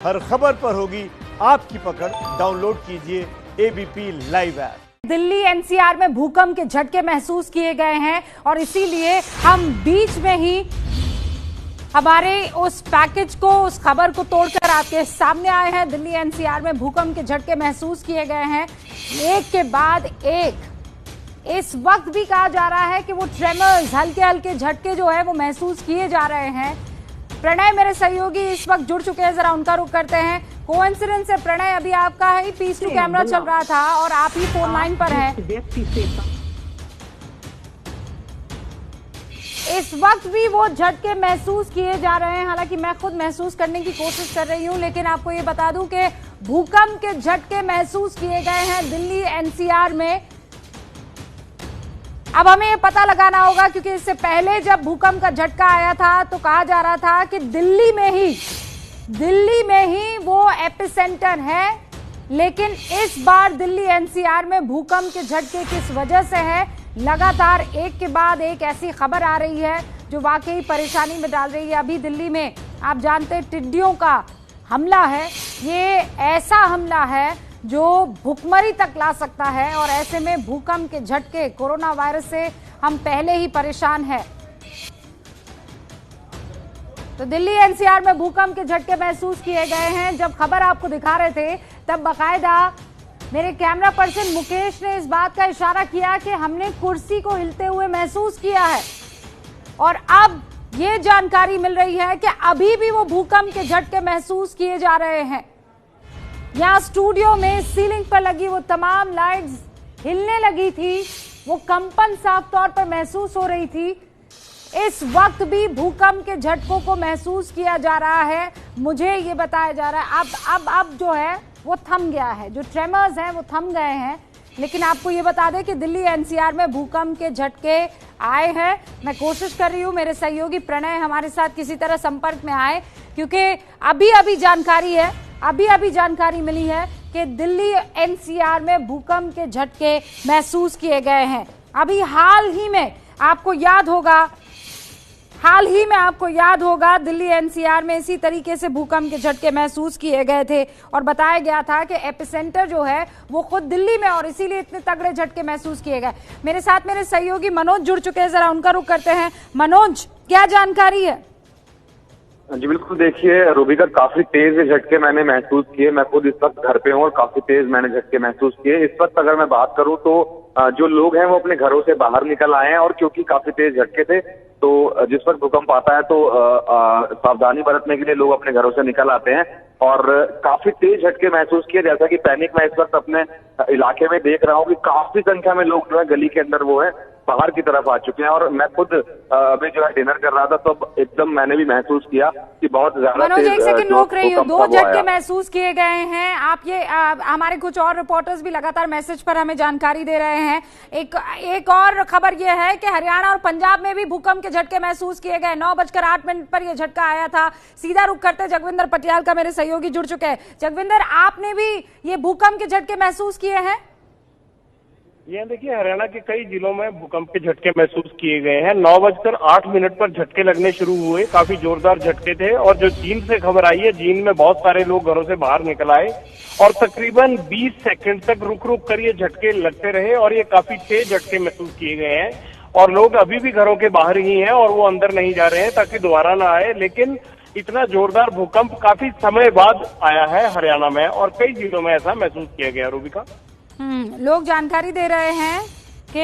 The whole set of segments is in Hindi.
हर खबर पर होगी आपकी पकड़। डाउनलोड कीजिए ABP live app. Delhi NCR में भूकंप के झटके महसूस किए गए हैं और इसीलिए हम बीच में ही हमारे उस पैकेज को, उस खबर को तोड़कर आपके सामने आए हैं। दिल्ली एनसीआर में भूकंप के झटके महसूस किए गए हैं, एक के बाद एक। इस वक्त भी कहा जा रहा है कि वो ट्रेमर्स, हल्के हल्के झटके जो है वो महसूस किए जा रहे हैं। प्रणय मेरे सहयोगी इस वक्त जुड़ चुके हैं, जरा उनका रुख करते हैं। कोइंसिडेंस है प्रणय, अभी आपका ही P2 कैमरा चल रहा था और आप ही फोन लाइन पर हैं। इस वक्त भी वो झटके महसूस किए जा रहे हैं। हालांकि मैं खुद महसूस करने की कोशिश कर रही हूं, लेकिन आपको ये बता दूं कि भूकंप के झटके महसूस किए गए हैं दिल्ली एनसीआर में। अब हमें ये पता लगाना होगा, क्योंकि इससे पहले जब भूकंप का झटका आया था तो कहा जा रहा था कि दिल्ली में ही वो एपिसेंटर है। लेकिन इस बार दिल्ली एनसीआर में भूकंप के झटके किस वजह से है, लगातार एक के बाद एक ऐसी खबर आ रही है जो वाकई परेशानी में डाल रही है। अभी दिल्ली में आप जानते हैं टिड्डियों का हमला है। ये ऐसा हमला है जो भुखमरी तक ला सकता है और ऐसे में भूकंप के झटके, कोरोना वायरस से हम पहले ही परेशान हैं। तो दिल्ली एनसीआर में भूकंप के झटके महसूस किए गए हैं। जब खबर आपको दिखा रहे थे तब बाकायदा मेरे कैमरा पर्सन मुकेश ने इस बात का इशारा किया कि हमने कुर्सी को हिलते हुए महसूस किया है। और अब ये जानकारी मिल रही है कि अभी भी वो भूकंप के झटके महसूस किए जा रहे हैं। यहाँ स्टूडियो में सीलिंग पर लगी वो तमाम लाइट्स हिलने लगी थी, वो कंपन साफ तौर पर महसूस हो रही थी। इस वक्त भी भूकंप के झटकों को महसूस किया जा रहा है। मुझे ये बताया जा रहा है अब जो है वो थम गया है, जो ट्रेमर्स हैं वो थम गए हैं। लेकिन आपको ये बता दें कि दिल्ली एनसीआर में भूकंप के झटके आए हैं। मैं कोशिश कर रही हूँ मेरे सहयोगी प्रणय हमारे साथ किसी तरह संपर्क में आए, क्योंकि अभी जानकारी मिली है कि दिल्ली एनसीआर में भूकंप के झटके महसूस किए गए हैं। अभी हाल ही में आपको याद होगा दिल्ली एनसीआर में इसी तरीके से भूकंप के झटके महसूस किए गए थे और बताया गया था कि एपिसेंटर जो है वो खुद दिल्ली में, और इसीलिए इतने तगड़े झटके महसूस किए गए। मेरे साथ मेरे सहयोगी मनोज जुड़ चुके हैं, जरा उनका रुख करते हैं। मनोज, क्या जानकारी है? जी बिल्कुल, देखिए रूबिका, काफी तेज झटके मैंने महसूस किए। मैं खुद इस वक्त घर पे हूँ और काफी तेज मैंने झटके महसूस किए। इस वक्त अगर मैं बात करूँ तो जो लोग हैं वो अपने घरों से बाहर निकल आए हैं, और क्योंकि काफी तेज झटके थे तो जिस वक्त भूकंप आता है तो सावधानी बरतने के लिए लोग अपने घरों से निकल आते हैं। और काफी तेज झटके महसूस किए। जैसा कि पैनिक मैं इस वक्त अपने इलाके में देख रहा हूँ कि काफी संख्या में लोग जो है गली के अंदर वो है बाहर की तरफ आ चुके हैं। और मैं खुद अभी जो है डिनर कर रहा था तो एकदम मैंने भी महसूस किया कि बहुत ज्यादा। मनोज, एक सेकंड रोक रही हूँ। 2 झटके महसूस किए गए हैं। आप ये हमारे कुछ और रिपोर्टर्स भी लगातार मैसेज पर हमें जानकारी दे रहे हैं। एक और खबर ये है कि हरियाणा और पंजाब में भी भूकंप के झटके महसूस किए गए। 9:08 पर यह झटका आया था। सीधा रुख करते जगविंदर पटियाल का मेरे सहयोगी जुड़ चुके हैं। जगविंदर, आपने भी ये भूकंप के झटके महसूस किए हैं? ये देखिए, हरियाणा के कई जिलों में भूकंप के झटके महसूस किए गए हैं। 9:08 पर झटके लगने शुरू हुए। काफी जोरदार झटके थे। और जो चीन से खबर आई है, चीन में बहुत सारे लोग घरों से बाहर निकल आए और तकरीबन 20 सेकंड तक रुक रुक कर ये झटके लगते रहे और ये काफी तेज झटके महसूस किए गए हैं। और लोग अभी भी घरों के बाहर ही हैं और वो अंदर नहीं जा रहे हैं ताकि दोबारा ना आए। लेकिन इतना जोरदार भूकंप काफी समय बाद आया है हरियाणा में, और कई जिलों में ऐसा महसूस किया गया। रूबिका, लोग जानकारी दे रहे हैं कि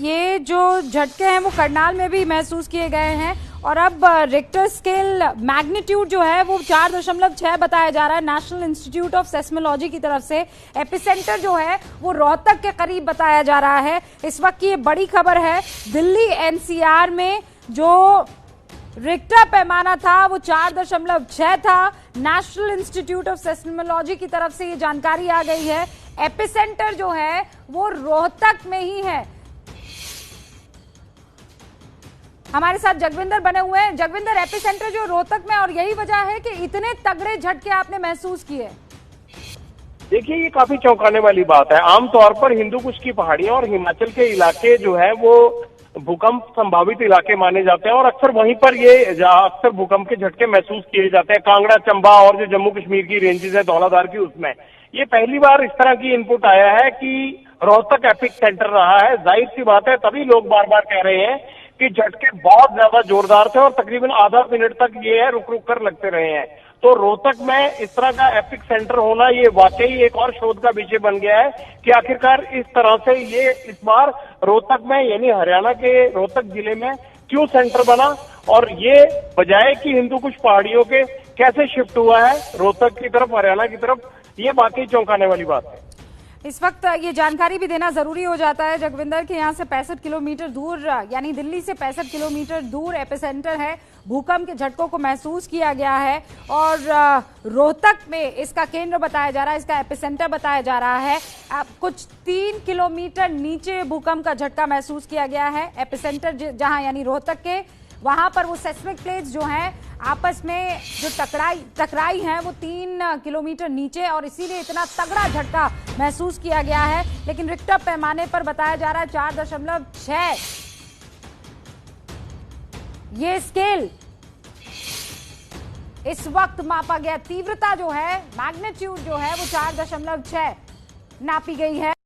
ये जो झटके हैं वो करनाल में भी महसूस किए गए हैं। और अब रिक्टर स्केल मैग्नीट्यूड जो है वो 4.6 बताया जा रहा है नेशनल इंस्टीट्यूट ऑफ सेस्मोलॉजी की तरफ से। एपिसेंटर जो है वो रोहतक के करीब बताया जा रहा है। इस वक्त की ये बड़ी खबर है। दिल्ली एनसीआर में जो रिक्टर पैमाना था वो 4.6 था। नेशनल इंस्टीट्यूट ऑफ सेस्मोलॉजी की तरफ से ये जानकारी आ गई है। एपिसेंटर जो है वो रोहतक में ही है। हमारे साथ जगविंदर बने हुए हैं। जगविंदर, एपिसेंटर जो रोहतक में, और यही वजह है कि इतने तगड़े झटके आपने महसूस किए। देखिए, ये काफी चौंकाने वाली बात है। आमतौर पर हिंदू कुश की पहाड़ियां और हिमाचल के इलाके जो है वो भूकंप संभावित इलाके माने जाते हैं और अक्सर वहीं पर ये जहाँ अक्सर भूकंप के झटके महसूस किए जाते हैं, कांगड़ा, चंबा और जो जम्मू कश्मीर की रेंजेस है धौलाधार की, उसमें ये पहली बार इस तरह की इनपुट आया है कि रोहतक एपिक सेंटर रहा है। जाहिर सी बात है, तभी लोग बार बार कह रहे हैं कि झटके बहुत ज्यादा जोरदार थे और तकरीबन आधा मिनट तक ये है रुक रुक कर लगते रहे हैं। तो रोहतक में इस तरह का एपिक सेंटर होना ये वाकई एक और शोध का विषय बन गया है कि आखिरकार इस तरह से ये इस बार रोहतक में यानी हरियाणा के रोहतक जिले में क्यों सेंटर बना और ये बजाय कि हिंदुकुश पहाड़ियों के कैसे शिफ्ट हुआ है रोहतक की तरफ, हरियाणा की तरफ, ये वाकई चौंकाने वाली बात है। इस वक्त ये जानकारी भी देना जरूरी हो जाता है जगविंदर के यहाँ से 65 किलोमीटर दूर यानी दिल्ली से 65 किलोमीटर दूर एपिसेंटर है। भूकंप के झटकों को महसूस किया गया है और रोहतक में इसका केंद्र बताया जा रहा है, इसका एपिसेंटर बताया जा रहा है। कुछ 3 किलोमीटर नीचे भूकंप का झटका महसूस किया गया है। एपिसेंटर जहां यानी रोहतक के वहां पर वो सेस्मिक प्लेट्स जो हैं आपस में जो टकराई हैं वो 3 किलोमीटर नीचे और इसीलिए इतना तगड़ा झटका महसूस किया गया है। लेकिन रिक्टर पैमाने पर बताया जा रहा है 4.6 ये स्केल इस वक्त मापा गया। तीव्रता जो है, मैग्नीट्यूड जो है वो 4.6 नापी गई है।